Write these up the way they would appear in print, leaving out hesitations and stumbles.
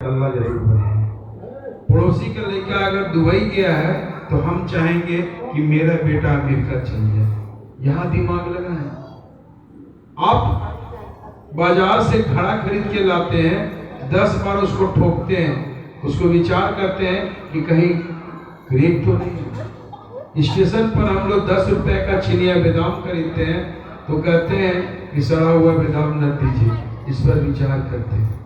अल्लाह जरूर बनाए। पड़ोसी का लड़का अगर दुबई गया है तो हम चाहेंगे कि मेरा बेटा अमेरिका चल जाए, यहाँ दिमाग लगा है। आप बाजार से घड़ा खरीद के लाते हैं, 10 बार उसको ठोकते हैं, उसको विचार करते हैं कि कहीं रेप तो नहीं है। स्टेशन पर हम लोग 10 रुपए का चिनिया बादाम खरीदते हैं तो कहते हैं कि सड़ा हुआ बादाम न दीजिए, इस पर विचार करते हैं।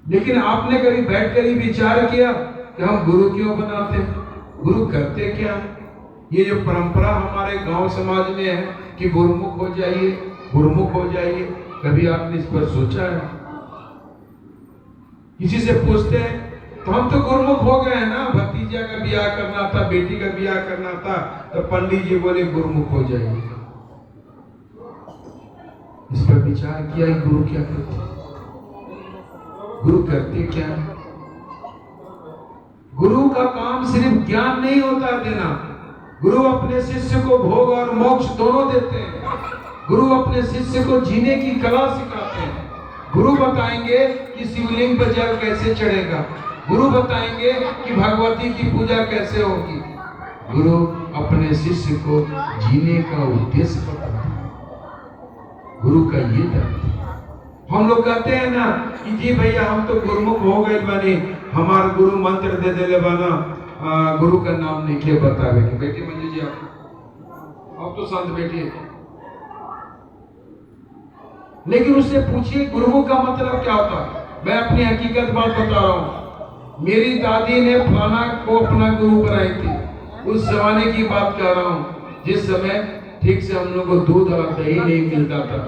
लेकिन आपने कभी बैठकर ही विचार किया कि हम गुरु क्यों बनाते हैं, गुरु करते क्या? ये जो परंपरा हमारे गांव समाज में है कि गुरुमुख हो जाइए, गुरुमुख हो जाइए, कभी आपने इस पर सोचा है? किसी से पूछते हैं तो हम तो गुरुमुख हो गए हैं ना, भतीजा का ब्याह करना था, बेटी का ब्याह करना था, तो पंडित जी बोले गुरुमुख हो जाइए। इस पर विचार किया कि गुरु क्या करते, गुरु करते क्या? गुरु का काम सिर्फ ज्ञान नहीं होता देना, गुरु अपने शिष्य को भोग और मोक्ष दोनों देते हैं। गुरु अपने शिष्य को जीने की कला सिखाते हैं। गुरु बताएंगे कि शिवलिंग पर जल कैसे चढ़ेगा, गुरु बताएंगे कि भगवती की पूजा कैसे होगी। गुरु अपने शिष्य को जीने का उद्देश्य बताते हैं। गुरु का ये धर्म। हम लोग कहते हैं ना कि जी भैया हम तो गुरुमुख हो गए बने, हमारा गुरु मंत्र दे देले बना, गुरु का नाम नहीं के बतावे कि बेटी मंजू जी आप तो संत बेटी है। लेकिन उससे पूछिए गुरुमुख का मतलब क्या होता है? मैं अपनी हकीकत बात बता रहा हूँ। मेरी दादी ने फलाना को अपना गुरु बनाई थी, उस जमाने की बात कर रहा हूँ जिस समय ठीक से हम लोग को दूध और दही नहीं मिलता था,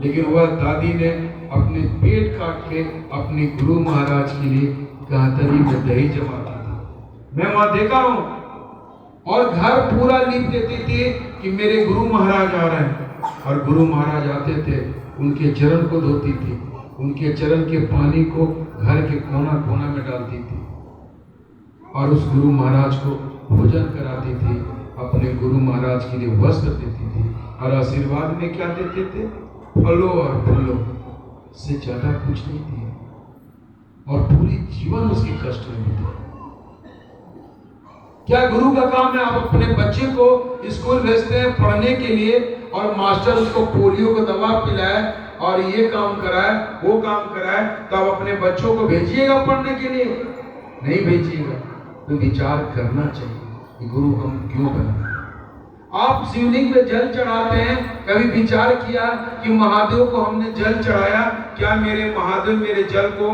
लेकिन वह दादी ने अपने पेट काट के अपने गुरु महाराज के लिए गांतरी में दही जमा की थी। मैं वहां देखा हूं, और घर पूरा लिप देती थी कि मेरे गुरु महाराज आ रहे हैं। और गुरु महाराज आते थे, उनके चरण को धोती थी, उनके चरण के पानी को घर के कोना कोना में डालती थी, और उस गुरु महाराज को भोजन कराती थी, अपने गुरु महाराज के लिए वस्त्र देती थी, और आशीर्वाद में क्या देते थे? फलों और फूलों से ज्यादा कुछ नहीं दिया, और पूरी जीवन उसके कष्ट में बीते। क्या गुरु का काम है? आप अपने बच्चे को स्कूल भेजते हैं पढ़ने के लिए, और मास्टर उसको पोलियो को दवा पिलाए और ये काम कराए वो काम कराए, तो आप अपने बच्चों को भेजिएगा पढ़ने के लिए? नहीं भेजिएगा। तो विचार करना चाहिए कि गुरु हम क्यों बने। आप शिवलिंग पे जल चढ़ाते हैं, कभी विचार किया कि महादेव को हमने जल चढ़ाया, क्या मेरे महादेव मेरे जल को